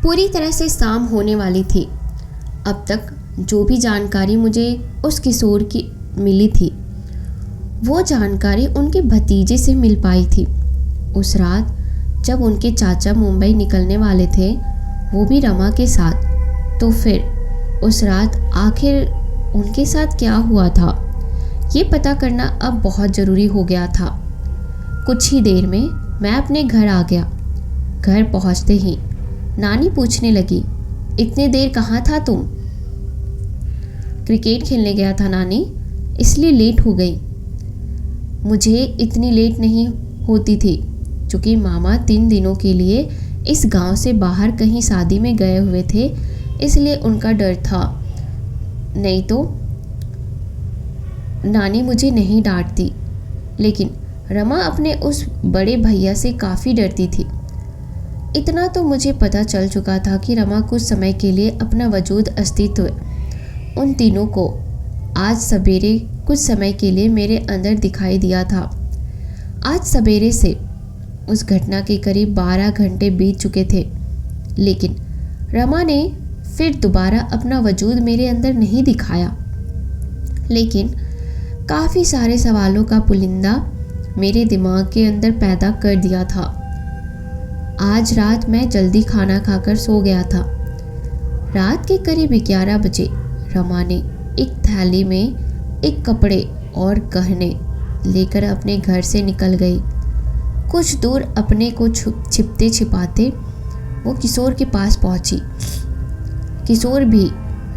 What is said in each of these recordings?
पूरी तरह से शाम होने वाली थी। अब तक जो भी जानकारी मुझे उस किशोर की मिली थी वो जानकारी उनके भतीजे से मिल पाई थी। उस रात जब उनके चाचा मुंबई निकलने वाले थे, वो भी रमा के साथ, तो फिर उस रात आखिर उनके साथ क्या हुआ था ये पता करना अब बहुत ज़रूरी हो गया था। कुछ ही देर में मैं अपने घर आ गया। घर पहुंचते ही नानी पूछने लगी, इतनी देर कहाँ था तुम? क्रिकेट खेलने गया था नानी, इसलिए लेट हो गई। मुझे इतनी लेट नहीं होती थी क्योंकि मामा 3 दिनों के लिए इस गांव से बाहर कहीं शादी में गए हुए थे, इसलिए उनका डर था। नहीं तो नानी मुझे नहीं डांटती, लेकिन रमा अपने उस बड़े भैया से काफ़ी डरती थी। इतना तो मुझे पता चल चुका था कि रमा कुछ समय के लिए अपना वजूद अस्तित्व उन तीनों को आज सवेरे कुछ समय के लिए मेरे अंदर दिखाई दिया था। आज सवेरे से उस घटना के करीब 12 घंटे बीत चुके थे, लेकिन रमा ने फिर दोबारा अपना वजूद मेरे अंदर नहीं दिखाया। लेकिन काफ़ी सारे सवालों का पुलिंदा मेरे दिमाग के अंदर पैदा कर दिया था। आज रात मैं जल्दी खाना खाकर सो गया था। रात के करीब 11 बजे रमा ने एक थैली में एक कपड़े और गहने लेकर अपने घर से निकल गई। कुछ दूर अपने को छिपते छिपाते वो किशोर के पास पहुंची। किशोर भी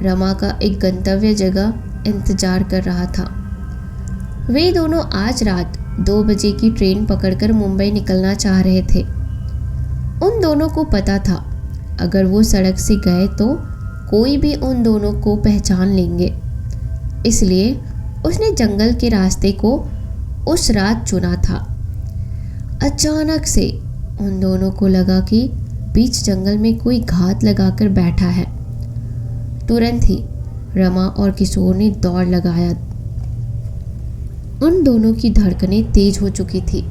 रमा का एक गंतव्य जगह इंतजार कर रहा था। वे दोनों आज रात 2 बजे की ट्रेन पकड़कर मुंबई निकलना चाह रहे थे। उन दोनों को पता था अगर वो सड़क से गए तो कोई भी उन दोनों को पहचान लेंगे, इसलिए उसने जंगल के रास्ते को उस रात चुना था। अचानक से उन दोनों को लगा कि बीच जंगल में कोई घात लगाकर बैठा है। तुरंत ही रमा और किशोर ने दौड़ लगाया। उन दोनों की धड़कनें तेज हो चुकी थी।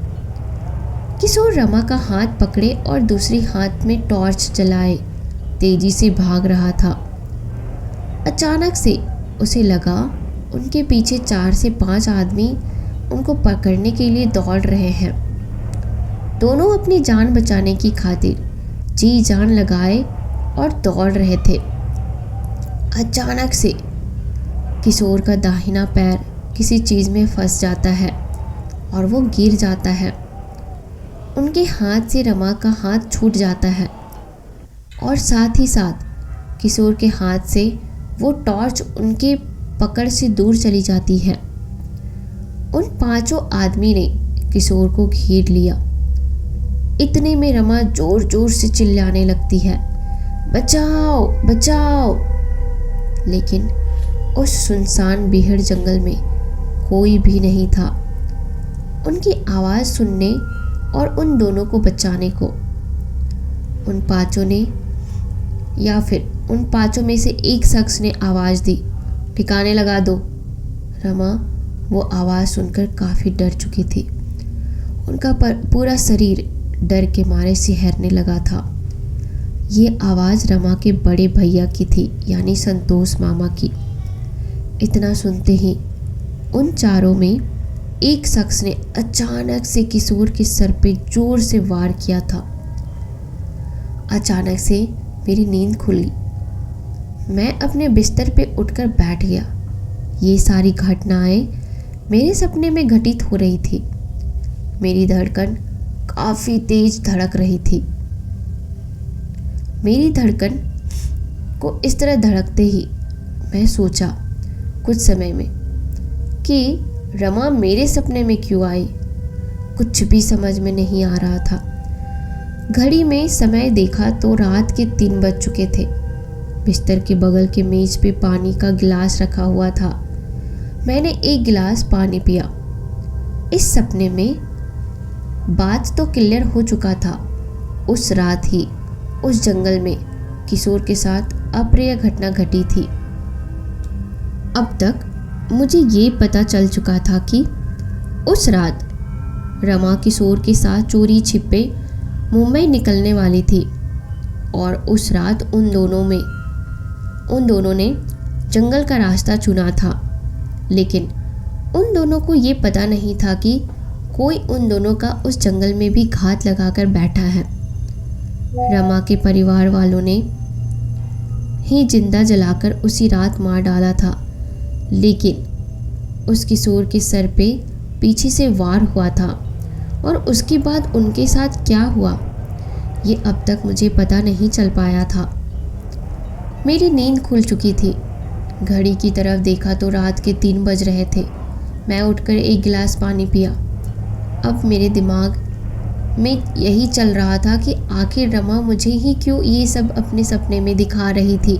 किशोर रमा का हाथ पकड़े और दूसरी हाथ में टॉर्च जलाए तेजी से भाग रहा था। अचानक से उसे लगा उनके पीछे 4 से 5 आदमी उनको पकड़ने के लिए दौड़ रहे हैं। दोनों अपनी जान बचाने की खातिर जी जान लगाए और दौड़ रहे थे। अचानक से किशोर का दाहिना पैर किसी चीज़ में फंस जाता है और वो गिर जाता है। उनके हाथ से रमा का हाथ छूट जाता है और साथ ही साथ किशोर के हाथ से वो टॉर्च उनके पकड़ से दूर चली जाती है। उन 5 आदमी ने किशोर को घेर लिया। इतने में रमा जोर जोर से चिल्लाने लगती है, बचाओ बचाओ। लेकिन उस सुनसान बीहड़ जंगल में कोई भी नहीं था। उनकी आवाज़ सुनने और उन दोनों को बचाने को उन 5 ने या फिर उन 5 में से एक शख्स ने आवाज़ दी, ठिकाने लगा दो। रमा वो आवाज़ सुनकर काफ़ी डर चुकी थी। उनका पूरा शरीर डर के मारे सिहरने लगा था। ये आवाज़ रमा के बड़े भैया की थी, यानी संतोष मामा की। इतना सुनते ही उन 4 में एक शख्स ने अचानक से किशोर के सर पे जोर से वार किया था। अचानक से मेरी नींद खुली। मैं अपने बिस्तर पे उठकर बैठ गया। ये सारी घटनाएं मेरे सपने में घटित हो रही थी। मेरी धड़कन काफ़ी तेज धड़क रही थी। मेरी धड़कन को इस तरह धड़कते ही मैं सोचा कुछ समय में कि रमा मेरे सपने में क्यों आई। कुछ भी समझ में नहीं आ रहा था। घड़ी में समय देखा तो रात के 3 बज चुके थे। बिस्तर के बगल के मेज पे पानी का गिलास रखा हुआ था। मैंने एक गिलास पानी पिया। इस सपने में बात तो क्लियर हो चुका था। उस रात ही उस जंगल में किशोर के साथ अप्रिय घटना घटी थी। अब तक मुझे ये पता चल चुका था कि उस रात रमा किशोर के साथ चोरी छिपे मुंबई निकलने वाली थी। और उस रात उन दोनों ने जंगल का रास्ता चुना था। लेकिन उन दोनों को ये पता नहीं था कि कोई उन दोनों का उस जंगल में भी घात लगाकर बैठा है। रमा के परिवार वालों ने ही जिंदा जलाकर उसी रात मार डाला था, लेकिन उस किशोर के सर पे पीछे से वार हुआ था और उसके बाद उनके साथ क्या हुआ ये अब तक मुझे पता नहीं चल पाया था। मेरी नींद खुल चुकी थी। घड़ी की तरफ देखा तो रात के 3 बज रहे थे। मैं उठकर एक गिलास पानी पिया। अब मेरे दिमाग में यही चल रहा था कि आखिर रमा मुझे ही क्यों ये सब अपने सपने में दिखा रही थी।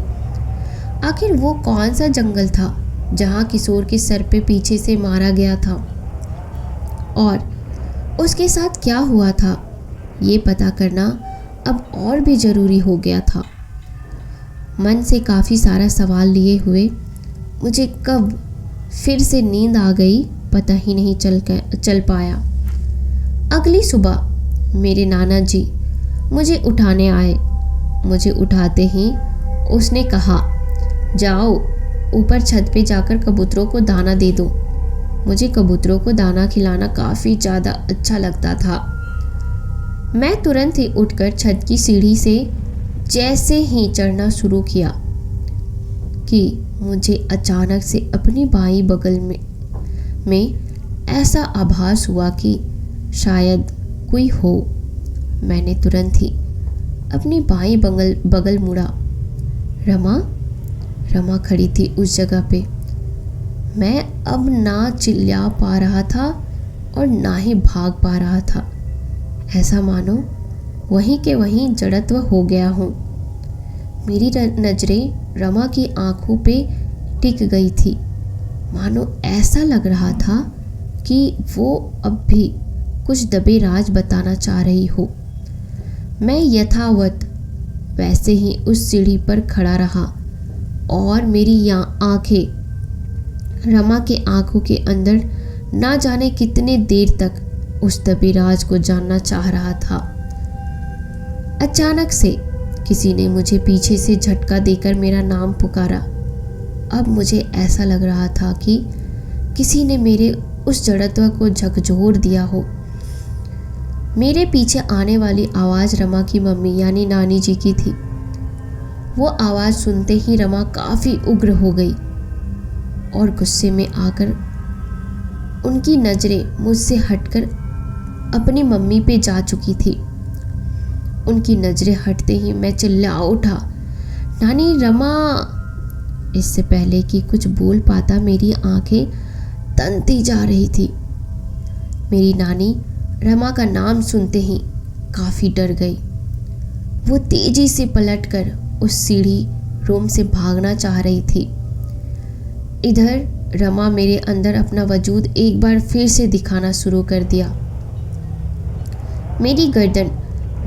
आखिर वो कौन सा जंगल था जहाँ किशोर के सर पे पीछे से मारा गया था और उसके साथ क्या हुआ था ये पता करना अब और भी ज़रूरी हो गया था। मन से काफ़ी सारा सवाल लिए हुए मुझे कब फिर से नींद आ गई पता ही नहीं चल पाया। अगली सुबह मेरे नाना जी मुझे उठाने आए। मुझे उठाते ही उसने कहा, जाओ ऊपर छत पे जाकर कबूतरों को दाना दे दो। मुझे कबूतरों को दाना खिलाना काफ़ी ज़्यादा अच्छा लगता था। मैं तुरंत ही उठकर छत की सीढ़ी से जैसे ही चढ़ना शुरू किया कि मुझे अचानक से अपनी बाईं बगल में ऐसा आभास हुआ कि शायद कोई हो। मैंने तुरंत ही अपनी बाईं बगल मुड़ा। रमा खड़ी थी उस जगह पे। मैं अब ना चिल्ला पा रहा था और ना ही भाग पा रहा था। ऐसा मानो वहीं के वहीं जड़त्व हो गया हूँ। मेरी नज़रें रमा की आंखों पे टिक गई थी। मानो ऐसा लग रहा था कि वो अब भी कुछ दबे राज बताना चाह रही हो। मैं यथावत वैसे ही उस सीढ़ी पर खड़ा रहा और मेरी आंखें रमा के आंखों के अंदर ना जाने कितने देर तक उस दबे राज को जानना चाह रहा था। अचानक से किसी ने मुझे पीछे से झटका देकर मेरा नाम पुकारा। अब मुझे ऐसा लग रहा था कि किसी ने मेरे उस जड़त्व को झकझोर दिया हो। मेरे पीछे आने वाली आवाज़ रमा की मम्मी यानी नानी जी की थी। वो आवाज़ सुनते ही रमा काफ़ी उग्र हो गई और गुस्से में आकर उनकी नज़रें मुझसे हटकर अपनी मम्मी पे जा चुकी थी। उनकी नज़रें हटते ही मैं चिल्ला उठा, नानी रमा। इससे पहले कि कुछ बोल पाता मेरी आंखें तनती जा रही थी। मेरी नानी रमा का नाम सुनते ही काफ़ी डर गई। वो तेजी से पलटकर उस सीढ़ी रूम से भागना चाह रही थी। इधर रमा मेरे अंदर अपना वजूद एक बार फिर से दिखाना शुरू कर दिया। मेरी गर्दन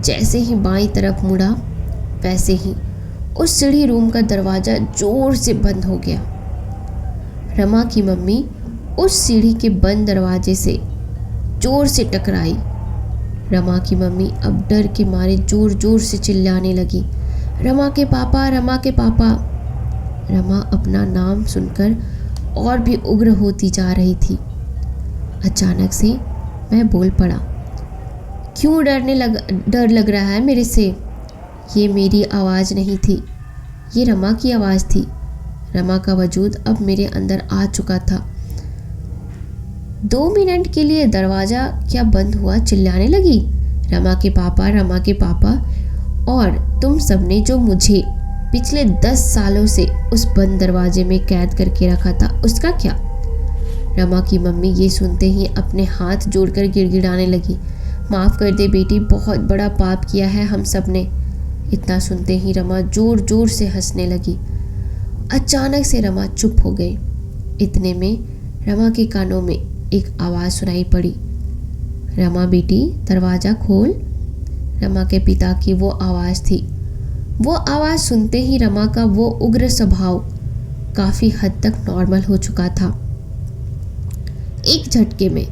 जैसे ही बाईं तरफ मुड़ा वैसे ही उस सीढ़ी रूम का दरवाज़ा जोर से बंद हो गया। रमा की मम्मी उस सीढ़ी के बंद दरवाजे से जोर से टकराई। रमा की मम्मी अब डर के मारे जोर जोर से चिल्लाने लगी, रमा के पापा, रमा के पापा। रमा अपना नाम सुनकर और भी उग्र होती जा रही थी। अचानक से मैं बोल पड़ा, क्यों डर लग रहा है मेरे से? ये मेरी आवाज़ नहीं थी, ये रमा की आवाज़ थी। रमा का वजूद अब मेरे अंदर आ चुका था। 2 मिनट के लिए दरवाज़ा क्या बंद हुआ, चिल्लाने लगी, रमा के पापा, रमा के पापा। और तुम सबने जो मुझे पिछले 10 सालों से उस बंद दरवाजे में कैद करके रखा था, उसका क्या? रमा की मम्मी ये सुनते ही अपने हाथ जोड़कर गिड़गिड़ाने लगी, माफ़ कर दे बेटी, बहुत बड़ा पाप किया है हम सब ने। इतना सुनते ही रमा जोर जोर से हंसने लगी। अचानक से रमा चुप हो गई। इतने में रमा के कानों में एक आवाज़ सुनाई पड़ी, रमा बेटी दरवाज़ा खोल। रमा के पिता की वो आवाज़ थी। वो आवाज़ सुनते ही रमा का वो उग्र स्वभाव काफ़ी हद तक नॉर्मल हो चुका था। एक झटके में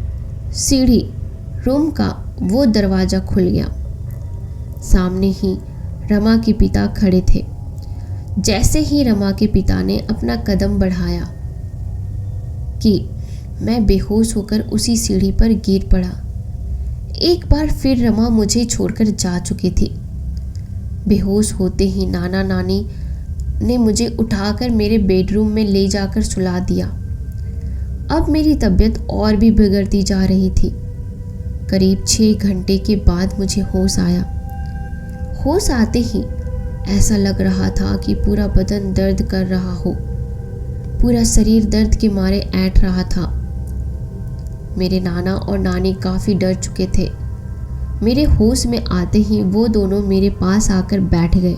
सीढ़ी रूम का वो दरवाज़ा खुल गया। सामने ही रमा के पिता खड़े थे। जैसे ही रमा के पिता ने अपना कदम बढ़ाया कि मैं बेहोश होकर उसी सीढ़ी पर गिर पड़ा। एक बार फिर रमा मुझे छोड़कर जा चुकी थी। बेहोश होते ही नाना नानी ने मुझे उठाकर मेरे बेडरूम में ले जाकर सुला दिया। अब मेरी तबीयत और भी बिगड़ती जा रही थी। करीब 6 घंटे के बाद मुझे होश आया। होश आते ही ऐसा लग रहा था कि पूरा बदन दर्द कर रहा हो। पूरा शरीर दर्द के मारे ऐंठ रहा था। मेरे नाना और नानी काफ़ी डर चुके थे। मेरे होश में आते ही वो दोनों मेरे पास आकर बैठ गए।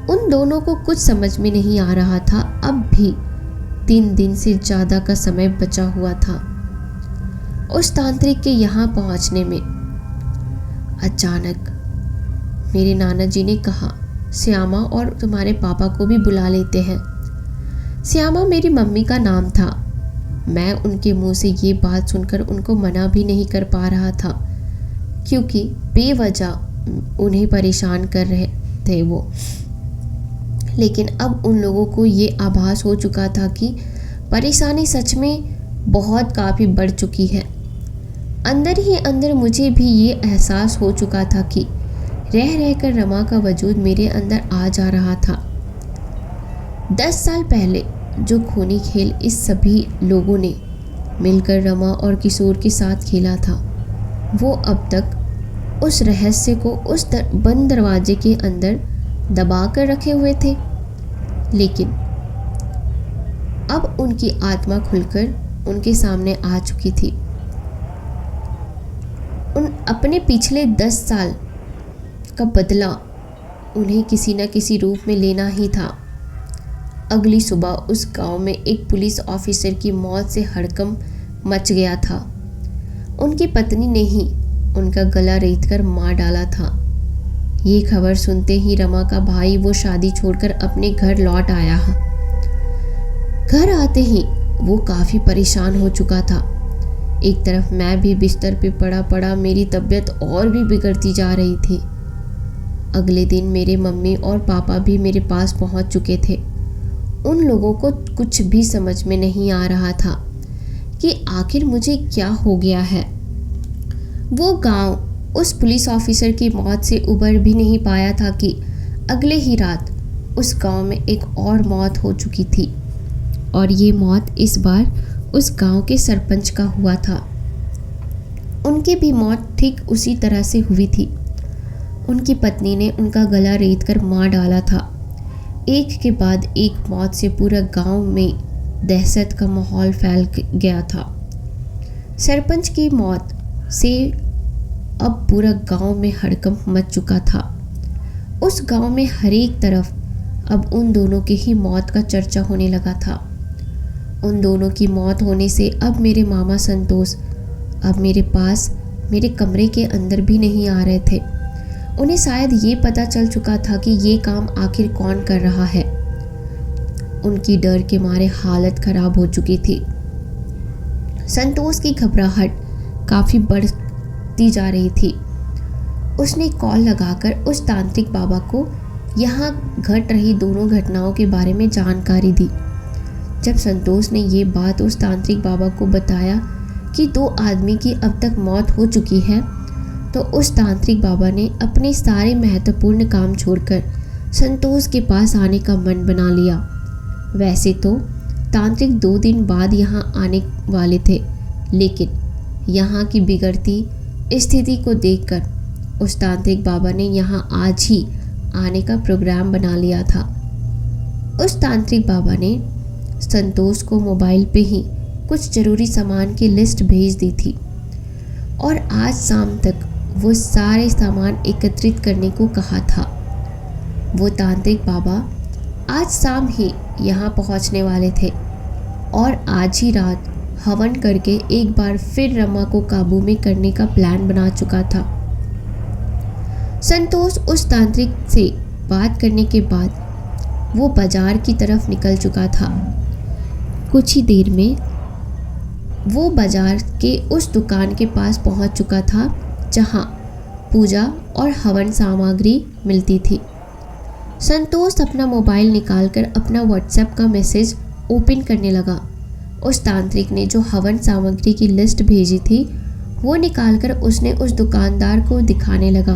उन दोनों को कुछ समझ में नहीं आ रहा था। अब भी 3 दिन से ज़्यादा का समय बचा हुआ था उस तांत्रिक के यहाँ पहुँचने में। अचानक मेरे नाना जी ने कहा, श्यामा और तुम्हारे पापा को भी बुला लेते हैं। श्यामा मेरी मम्मी का नाम था। मैं उनके मुंह से ये बात सुनकर उनको मना भी नहीं कर पा रहा था, क्योंकि बेवजह उन्हें परेशान कर रहे थे वो। लेकिन अब उन लोगों को ये आभास हो चुका था कि परेशानी सच में बहुत काफ़ी बढ़ चुकी है। अंदर ही अंदर मुझे भी ये एहसास हो चुका था कि रह रहकर रमा का वजूद मेरे अंदर आ जा रहा था। 10 साल पहले जो खूनी खेल इस सभी लोगों ने मिलकर रमा और किशोर के साथ खेला था, वो अब तक उस रहस्य को उस बंद दरवाजे के अंदर दबा कर रखे हुए थे। लेकिन अब उनकी आत्मा खुलकर उनके सामने आ चुकी थी। उन अपने पिछले 10 साल का बदला उन्हें किसी न किसी रूप में लेना ही था। अगली सुबह उस गांव में एक पुलिस ऑफिसर की मौत से हड़कंप मच गया था। उनकी पत्नी ने ही उनका गला रेतकर मार डाला था। ये खबर सुनते ही रमा का भाई वो शादी छोड़कर अपने घर लौट आया। घर आते ही वो काफ़ी परेशान हो चुका था। एक तरफ मैं भी बिस्तर पे पड़ा पड़ा मेरी तबीयत और भी बिगड़ती जा रही थी। अगले दिन मेरे मम्मी और पापा भी मेरे पास पहुंच चुके थे। उन लोगों को कुछ भी समझ में नहीं आ रहा था कि आखिर मुझे क्या हो गया है। वो गांव उस पुलिस ऑफिसर की मौत से उबर भी नहीं पाया था कि अगले ही रात उस गांव में एक और मौत हो चुकी थी। और ये मौत इस बार उस गांव के सरपंच का हुआ था। उनकी भी मौत ठीक उसी तरह से हुई थी। उनकी पत्नी ने उनका गला रेत कर मार डाला था। एक के बाद एक मौत से पूरा गांव में दहशत का माहौल फैल गया था। सरपंच की मौत से अब पूरा गांव में हड़कंप मच चुका था। उस गांव में हर एक तरफ अब उन दोनों की ही मौत का चर्चा होने लगा था। उन दोनों की मौत होने से अब मेरे मामा संतोष अब मेरे पास मेरे कमरे के अंदर भी नहीं आ रहे थे। उन्हें शायद ये पता चल चुका था कि ये काम आखिर कौन कर रहा है। उनकी डर के मारे हालत खराब हो चुकी थी। संतोष की घबराहट काफ़ी बढ़ती जा रही थी। उसने कॉल लगाकर उस तांत्रिक बाबा को यहाँ घट रही दोनों घटनाओं के बारे में जानकारी दी। जब संतोष ने ये बात उस तांत्रिक बाबा को बताया कि 2 आदमी की अब तक मौत हो चुकी है, तो उस तांत्रिक बाबा ने अपने सारे महत्वपूर्ण काम छोड़कर संतोष के पास आने का मन बना लिया। वैसे तो तांत्रिक 2 दिन बाद यहाँ आने वाले थे, लेकिन यहाँ की बिगड़ती स्थिति को देखकर उस तांत्रिक बाबा ने यहाँ आज ही आने का प्रोग्राम बना लिया था। उस तांत्रिक बाबा ने संतोष को मोबाइल पे ही कुछ ज़रूरी सामान की लिस्ट भेज दी थी और आज शाम तक वो सारे सामान एकत्रित करने को कहा था। वो तांत्रिक बाबा आज शाम ही यहाँ पहुँचने वाले थे और आज ही रात हवन करके एक बार फिर रमा को काबू में करने का प्लान बना चुका था। संतोष उस तांत्रिक से बात करने के बाद वो बाजार की तरफ निकल चुका था। कुछ ही देर में वो बाजार के उस दुकान के पास पहुंच चुका था जहां पूजा और हवन सामग्री मिलती थी। संतोष अपना मोबाइल निकालकर अपना व्हाट्सएप का मैसेज ओपन करने लगा। उस तांत्रिक ने जो हवन सामग्री की लिस्ट भेजी थी वो निकालकर उसने उस दुकानदार को दिखाने लगा।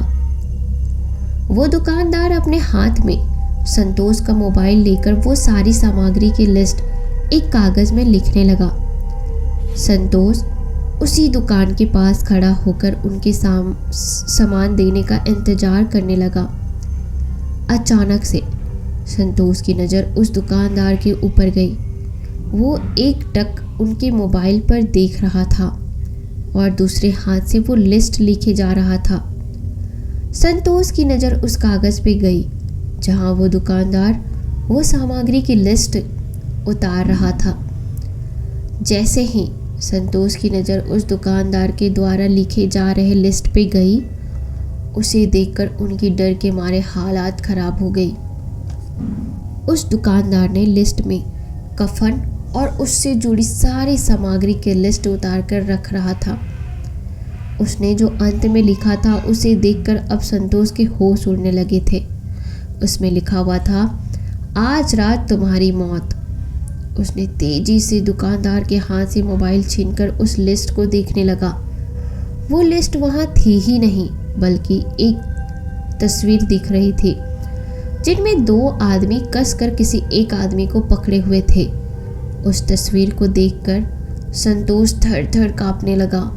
वो दुकानदार अपने हाथ में संतोष का मोबाइल लेकर वो सारी सामग्री की लिस्ट एक कागज़ में लिखने लगा। संतोष उसी दुकान के पास खड़ा होकर उनके सामान देने का इंतज़ार करने लगा। अचानक से संतोष की नज़र उस दुकानदार के ऊपर गई। वो एक टक उनके मोबाइल पर देख रहा था और दूसरे हाथ से वो लिस्ट लिखे जा रहा था। संतोष की नज़र उस कागज़ पे गई जहाँ वो दुकानदार वो सामग्री की लिस्ट उतार रहा था। जैसे ही संतोष की नज़र उस दुकानदार के द्वारा लिखे जा रहे लिस्ट पे गई, उसे देखकर उनकी डर के मारे हालात ख़राब हो गई। उस दुकानदार ने लिस्ट में कफन और उससे जुड़ी सारी सामग्री की लिस्ट उतार कर रख रहा था। उसने जो अंत में लिखा था उसे देखकर अब संतोष के होश उड़ने लगे थे। उसमें लिखा हुआ था, आज रात तुम्हारी मौत। उसने तेजी से दुकानदार के हाथ से मोबाइल छीनकर उस लिस्ट को देखने लगा। वो लिस्ट वहाँ थी ही नहीं, बल्कि एक तस्वीर दिख रही थी जिनमें 2 आदमी कसकर किसी एक आदमी को पकड़े हुए थे। उस तस्वीर को देखकर संतोष थर-थर कांपने लगा।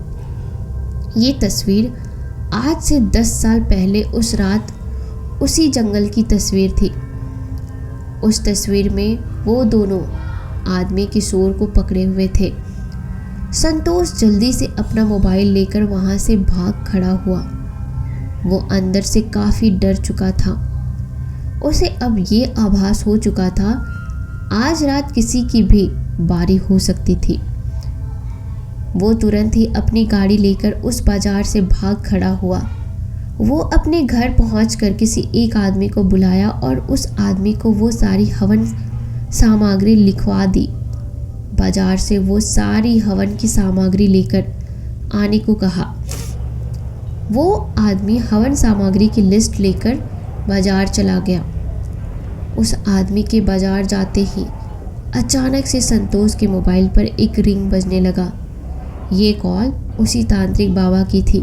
ये तस्वीर आज से 10 साल पहले उस रात उसी जंगल की तस्वीर थी। उस तस्वीर में वो दोनों आदमी किशोर को पकड़े हुए थे। संतोष जल्दी से अपना मोबाइल लेकर वहाँ से भाग खड़ा हुआ। वो अंदर से काफ़ी डर चुका था। उसे अब ये आभास हो चुका था आज रात किसी की भी बारी हो सकती थी। वो तुरंत ही अपनी गाड़ी लेकर उस बाजार से भाग खड़ा हुआ। वो अपने घर पहुंचकर किसी एक आदमी को बुलाया और उस आदमी को वो सारी हवन सामग्री लिखवा दी। बाजार से वो सारी हवन की सामग्री लेकर आने को कहा। वो आदमी हवन सामग्री की लिस्ट लेकर बाजार चला गया। उस आदमी के बाजार जाते ही अचानक से संतोष के मोबाइल पर एक रिंग बजने लगा। ये कॉल उसी तांत्रिक बाबा की थी।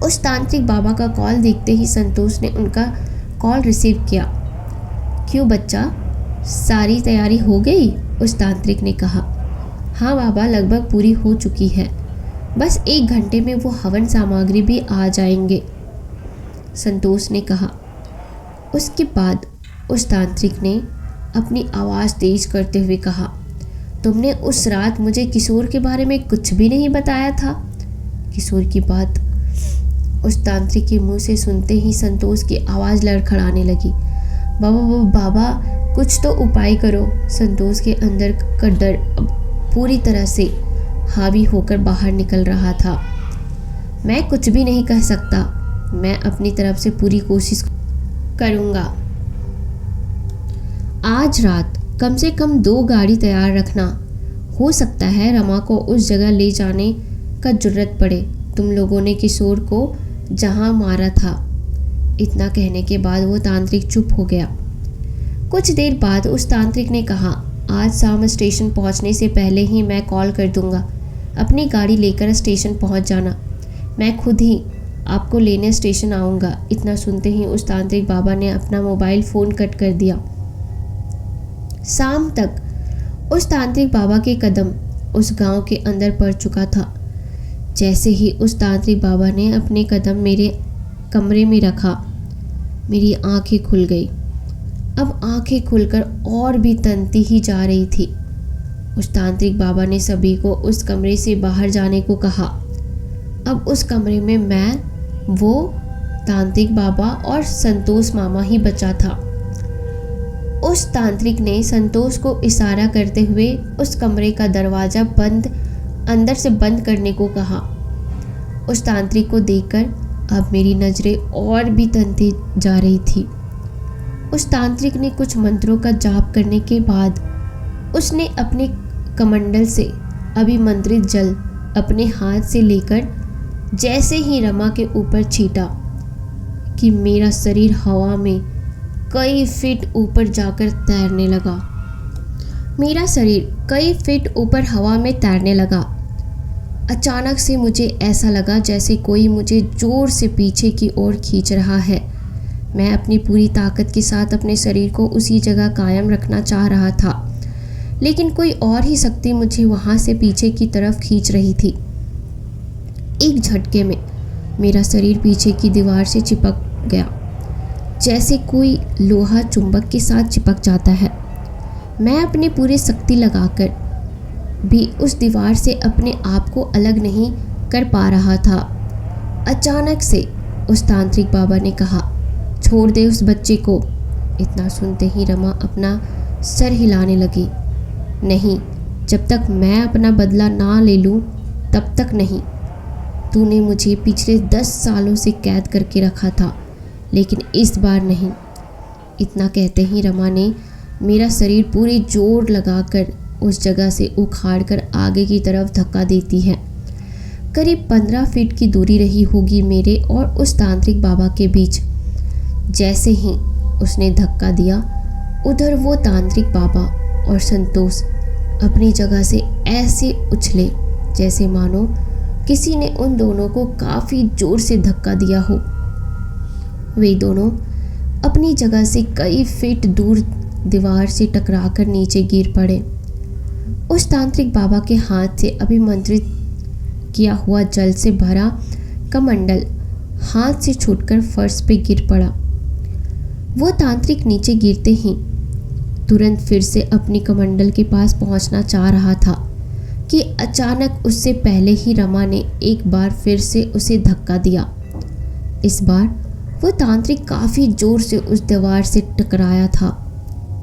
उस तांत्रिक बाबा का कॉल देखते ही संतोष ने उनका कॉल रिसीव किया। क्यों बच्चा, सारी तैयारी हो गई? उस तांत्रिक ने कहा। हाँ बाबा, लगभग पूरी हो चुकी है। बस 1 घंटे में वो हवन सामग्री भी आ जाएंगे, संतोष ने कहा। उसके बाद उस तांत्रिक ने अपनी आवाज़ तेज करते हुए कहा, तुमने उस रात मुझे किशोर के बारे में कुछ भी नहीं बताया था। किशोर की बात उस तांत्रिक के मुंह से सुनते ही संतोष की आवाज़ लड़खड़ाने लगी। बाबा कुछ तो उपाय करो। संतोष के अंदर का डर अब पूरी तरह से हावी होकर बाहर निकल रहा था। मैं कुछ भी नहीं कह सकता, मैं अपनी तरफ से पूरी कोशिश करूँगा। आज रात कम से कम 2 गाड़ी तैयार रखना। हो सकता है रमा को उस जगह ले जाने का जुर्रत पड़े तुम लोगों ने किशोर को जहां मारा था। इतना कहने के बाद वो तांत्रिक चुप हो गया। कुछ देर बाद उस तांत्रिक ने कहा, आज शाम स्टेशन पहुंचने से पहले ही मैं कॉल कर दूंगा। अपनी गाड़ी लेकर स्टेशन पहुंच जाना। मैं खुद ही आपको लेने स्टेशन आऊँगा। इतना सुनते ही उस तांत्रिक बाबा ने अपना मोबाइल फ़ोन कट कर दिया। शाम तक उस तांत्रिक बाबा के कदम उस गांव के अंदर पड़ चुका था। जैसे ही उस तांत्रिक बाबा ने अपने कदम मेरे कमरे में रखा, मेरी आंखें खुल गई। अब आंखें खुलकर और भी तनती ही जा रही थी। उस तांत्रिक बाबा ने सभी को उस कमरे से बाहर जाने को कहा। अब उस कमरे में मैं, वो तांत्रिक बाबा और संतोष मामा ही बचा था। उस तांत्रिक ने संतोष को इशारा करते हुए उस कमरे का दरवाज़ा अंदर से बंद करने को कहा। उस तांत्रिक को देखकर अब मेरी नज़रें और भी तनती जा रही थी। उस तांत्रिक ने कुछ मंत्रों का जाप करने के बाद उसने अपने कमंडल से अभिमंत्रित जल अपने हाथ से लेकर जैसे ही रमा के ऊपर छीटा कि मेरा शरीर हवा में कई फीट ऊपर जाकर तैरने लगा। मेरा शरीर कई फीट ऊपर हवा में तैरने लगा। अचानक से मुझे ऐसा लगा जैसे कोई मुझे जोर से पीछे की ओर खींच रहा है। मैं अपनी पूरी ताकत के साथ अपने शरीर को उसी जगह कायम रखना चाह रहा था, लेकिन कोई और ही शक्ति मुझे वहाँ से पीछे की तरफ खींच रही थी। एक झटके में मेरा शरीर पीछे की दीवार से चिपक गया, जैसे कोई लोहा चुंबक के साथ चिपक जाता है। मैं अपनी पूरी शक्ति लगाकर भी उस दीवार से अपने आप को अलग नहीं कर पा रहा था। अचानक से उस तांत्रिक बाबा ने कहा, छोड़ दे उस बच्चे को। इतना सुनते ही रमा अपना सर हिलाने लगी। नहीं, जब तक मैं अपना बदला ना ले लूँ तब तक नहीं। तूने मुझे पिछले 10 सालों से कैद करके रखा था, लेकिन इस बार नहीं। इतना कहते ही रमा ने मेरा शरीर पूरी जोर लगाकर उस जगह से उखाड़कर आगे की तरफ धक्का देती है। करीब 15 फीट की दूरी रही होगी मेरे और उस तांत्रिक बाबा के बीच। जैसे ही उसने धक्का दिया, उधर वो तांत्रिक बाबा और संतोष अपनी जगह से ऐसे उछले जैसे मानो किसी ने उन दोनों को काफ़ी जोर से धक्का दिया हो। वे दोनों अपनी जगह से कई फीट दूर दीवार से टकराकर नीचे गिर पड़े। उस तांत्रिक बाबा के हाथ से अभिमंत्रित किया हुआ जल से भरा कमंडल हाथ से छूटकर फर्श पे गिर पड़ा। वो तांत्रिक नीचे गिरते ही तुरंत फिर से अपनी कमंडल के पास पहुंचना चाह रहा था कि अचानक उससे पहले ही रमा ने एक बार फिर से उसे धक्का दिया। इस बार वो तांत्रिक काफ़ी जोर से उस दीवार से टकराया था।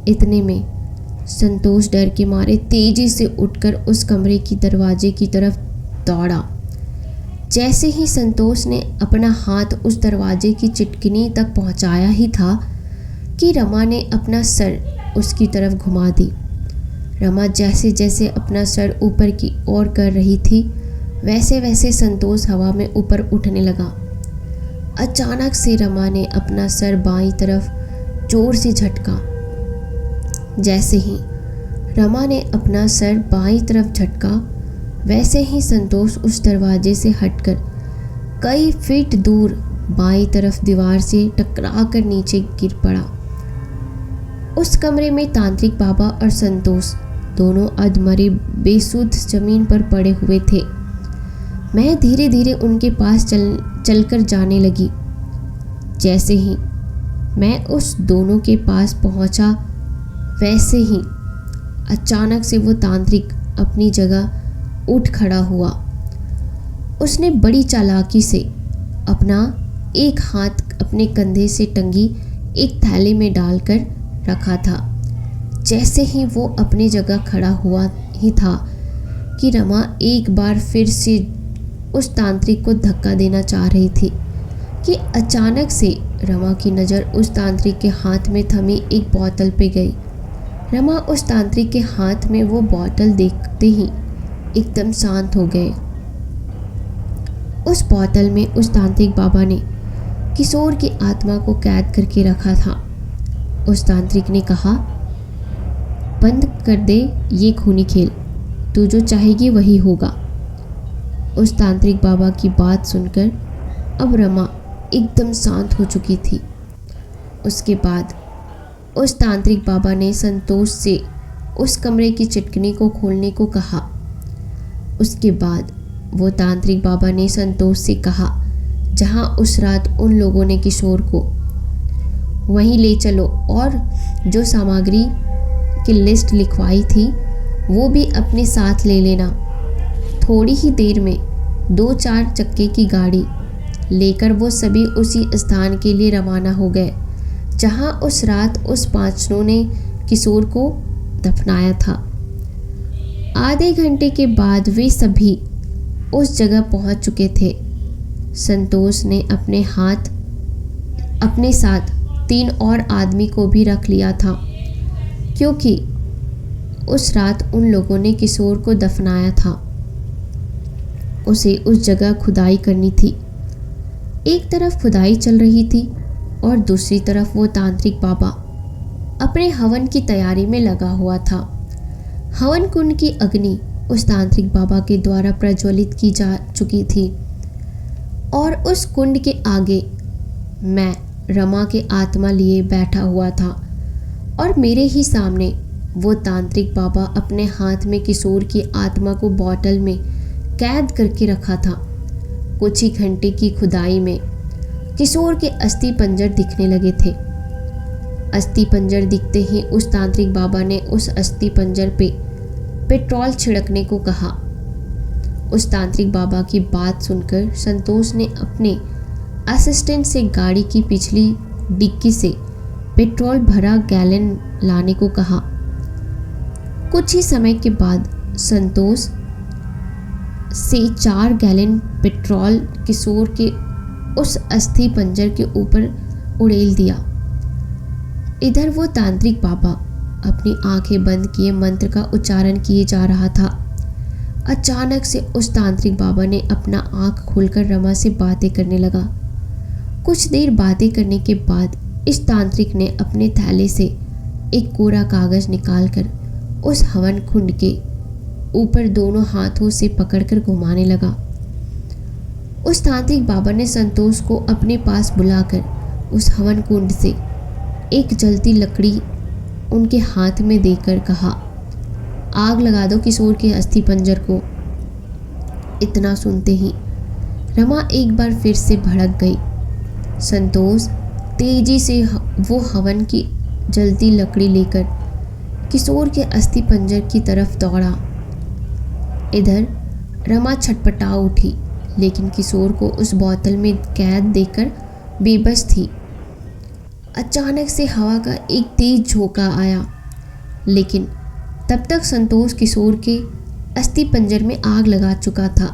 इतने में संतोष डर के मारे तेजी से उठकर उस कमरे की दरवाजे की तरफ दौड़ा। जैसे ही संतोष ने अपना हाथ उस दरवाजे की चिटकिनी तक पहुंचाया ही था कि रमा ने अपना सर उसकी तरफ घुमा दी। रमा जैसे जैसे अपना सर ऊपर की ओर कर रही थी, वैसे वैसे संतोष हवा में ऊपर उठने लगा। अचानक से रमा ने अपना सर बाईं तरफ जोर से झटका। जैसे ही रमा ने अपना सर बाईं तरफ झटका, वैसे ही संतोष उस दरवाजे से हटकर कई फीट दूर बाईं तरफ दीवार से टकराकर नीचे गिर पड़ा। उस कमरे में तांत्रिक बाबा और संतोष दोनों अधमरे बेसुध जमीन पर पड़े हुए थे। मैं धीरे धीरे उनके पास चलकर जाने लगी। जैसे ही मैं उस दोनों के पास पहुंचा, वैसे ही अचानक से वो तांत्रिक अपनी जगह उठ खड़ा हुआ। उसने बड़ी चालाकी से अपना एक हाथ अपने कंधे से टंगी एक थैले में डालकर रखा था। जैसे ही वो अपनी जगह खड़ा हुआ ही था कि रमा एक बार फिर से उस तांत्रिक को धक्का देना चाह रही थी कि अचानक से रमा की नज़र उस तांत्रिक के हाथ में थमी एक बोतल पे गई। रमा उस तांत्रिक के हाथ में वो बोतल देखते ही एकदम शांत हो गए। उस बोतल में उस तांत्रिक बाबा ने किशोर की आत्मा को कैद करके रखा था। उस तांत्रिक ने कहा, बंद कर दे ये खूनी खेल, तू जो चाहेगी वही होगा। उस तांत्रिक बाबा की बात सुनकर अब रमा एकदम शांत हो चुकी थी। उसके बाद उस तांत्रिक बाबा ने संतोष से उस कमरे की चिटकनी को खोलने को कहा। उसके बाद वो तांत्रिक बाबा ने संतोष से कहा, जहाँ उस रात उन लोगों ने किशोर को वहीं ले चलो और जो सामग्री की लिस्ट लिखवाई थी वो भी अपने साथ ले लेना। थोड़ी ही देर में 2-4 चक्के की गाड़ी लेकर वो सभी उसी स्थान के लिए रवाना हो गए जहां उस रात उस पांचनों ने किशोर को दफनाया था। आधे घंटे के बाद वे सभी उस जगह पहुंच चुके थे। संतोष ने अपने साथ 3 और आदमी को भी रख लिया था, क्योंकि उस रात उन लोगों ने किशोर को दफनाया था। उसे उस जगह खुदाई करनी थी। एक तरफ खुदाई चल रही थी और दूसरी तरफ वो तांत्रिक बाबा अपने हवन की तैयारी में लगा हुआ था। हवन कुंड की अग्नि उस तांत्रिक बाबा के द्वारा प्रज्वलित की जा चुकी थी और उस कुंड के आगे मैं रमा के आत्मा लिए बैठा हुआ था और मेरे ही सामने वो तांत्रिक बाबा अपने हाथ में किशोर की आत्मा को बोतल में कैद करके रखा था। कुछ ही घंटे की खुदाई में किशोर के अस्थि पंजर दिखने लगे थे। अस्थि पंजर दिखते ही उस तांत्रिक बाबा ने उस अस्थि पंजर पे पेट्रोल छिड़कने को कहा। उस तांत्रिक बाबा की बात सुनकर संतोष ने अपने असिस्टेंट से गाड़ी की पिछली डिक्की से पेट्रोल भरा गैलन लाने को कहा। कुछ ही समय के बाद संतोष से 4 गैलन पेट्रोल किशोर के उस अस्थि पंजर के ऊपर उड़ेल दिया। इधर वो तांत्रिक बाबा अपनी आंखें बंद किए मंत्र का उच्चारण किए जा रहा था। अचानक से उस तांत्रिक बाबा ने अपना आंख खोलकर रमा से बातें करने लगा। कुछ देर बातें करने के बाद इस तांत्रिक ने अपने थैले से एक कोरा कागज निकालकर उस हवन कुंड के ऊपर दोनों हाथों से पकड़कर घुमाने लगा। उस तांत्रिक बाबा ने संतोष को अपने पास बुलाकर उस हवन कुंड से एक जलती लकड़ी उनके हाथ में देकर कहा, आग लगा दो किशोर के अस्थि पंजर को। इतना सुनते ही रमा एक बार फिर से भड़क गई। संतोष तेजी से वो हवन की जलती लकड़ी लेकर किशोर के अस्थि पंजर की तरफ दौड़ा। इधर रमा छटपटा उठी, लेकिन किशोर को उस बोतल में कैद देकर बेबस थी। अचानक से हवा का एक तेज झोंका आया, लेकिन तब तक संतोष किशोर के अस्थि पंजर में आग लगा चुका था।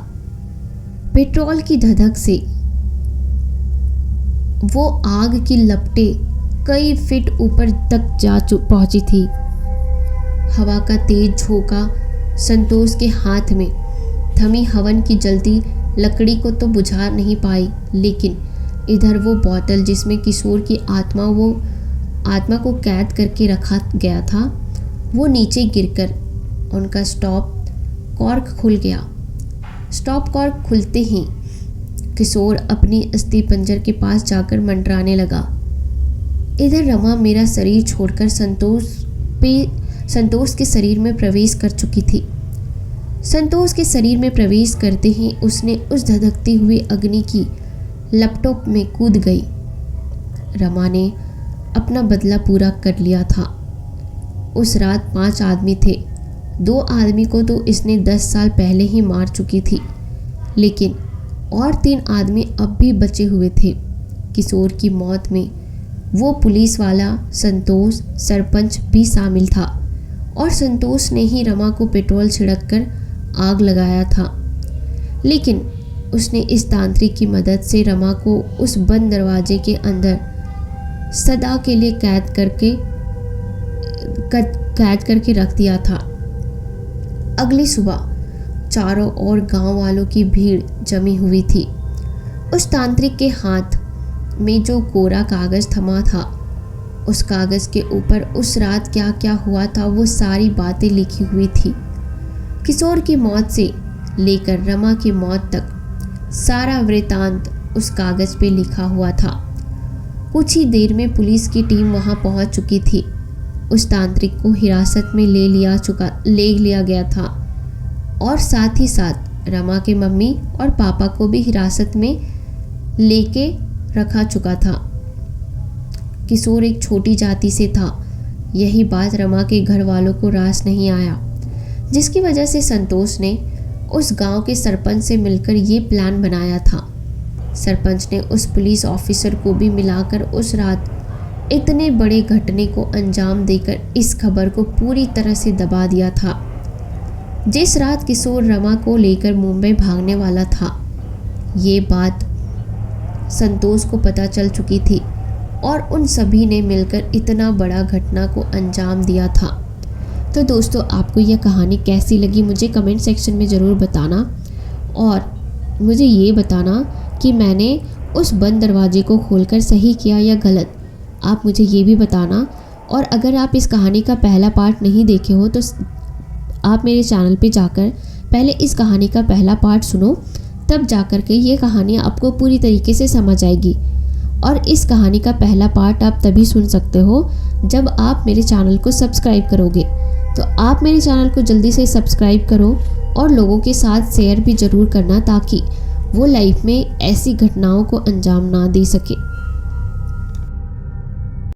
पेट्रोल की धधक से वो आग की लपटें कई फीट ऊपर तक जा पहुंची थी। हवा का तेज झोंका संतोष के हाथ में थमी हवन की जलती लकड़ी को तो बुझा नहीं पाई, लेकिन इधर वो बोतल जिसमें किशोर की आत्मा को कैद करके रखा गया था, वो नीचे गिरकर उनका स्टॉप कॉर्क खुल गया। स्टॉप कॉर्क खुलते ही किशोर अपनी अस्थि पंजर के पास जाकर मंडराने लगा। इधर रमा मेरा शरीर छोड़कर संतोष के शरीर में प्रवेश कर चुकी थी। संतोष के शरीर में प्रवेश करते ही उसने उस धधकती हुई अग्नि की लपटों में कूद गई। रमा ने अपना बदला पूरा कर लिया था। उस रात 5 आदमी थे। 2 आदमी को तो इसने 10 साल पहले ही मार चुकी थी, लेकिन और 3 आदमी अब भी बचे हुए थे। किशोर की मौत में वो पुलिस वाला संतोष सरपंच भी शामिल था और संतोष ने ही रमा को पेट्रोल छिड़ककर आग लगाया था, लेकिन उसने इस तांत्रिक की मदद से रमा को उस बंद दरवाजे के अंदर सदा के लिए कैद करके रख दिया था। अगली सुबह चारों ओर गांव वालों की भीड़ जमी हुई थी। उस तांत्रिक के हाथ में जो कोरा कागज थमा था, उस कागज के ऊपर उस रात क्या क्या हुआ था वो सारी बातें लिखी हुई थी। किशोर की मौत से लेकर रमा की मौत तक सारा वृतांत उस कागज पे लिखा हुआ था। कुछ ही देर में पुलिस की टीम वहां पहुंच चुकी थी। उस तांत्रिक को हिरासत में ले लिया गया था और साथ ही साथ रमा के मम्मी और पापा को भी हिरासत में लेके रखा चुका था। किशोर एक छोटी जाति से था। यही बात रमा के घर वालों को रास नहीं आया, जिसकी वजह से संतोष ने उस गांव के सरपंच से मिलकर ये प्लान बनाया था। सरपंच ने उस पुलिस ऑफिसर को भी मिलाकर उस रात इतने बड़े घटने को अंजाम देकर इस खबर को पूरी तरह से दबा दिया था। जिस रात किशोर रमा को लेकर मुंबई भागने वाला था, ये बात संतोष को पता चल चुकी थी और उन सभी ने मिलकर इतना बड़ा घटना को अंजाम दिया था। तो दोस्तों, आपको यह कहानी कैसी लगी मुझे कमेंट सेक्शन में ज़रूर बताना और मुझे ये बताना कि मैंने उस बंद दरवाजे को खोलकर सही किया या गलत। आप मुझे ये भी बताना। और अगर आप इस कहानी का पहला पार्ट नहीं देखे हो तो आप मेरे चैनल पे जाकर पहले इस कहानी का पहला पार्ट सुनो, तब जाकर के ये कहानी आपको पूरी तरीके से समझ आएगी। और इस कहानी का पहला पार्ट आप तभी सुन सकते हो जब आप मेरे चैनल को सब्सक्राइब करोगे। तो आप मेरे चैनल को जल्दी से सब्सक्राइब करो और लोगों के साथ शेयर भी ज़रूर करना, ताकि वो लाइफ में ऐसी घटनाओं को अंजाम ना दे सके।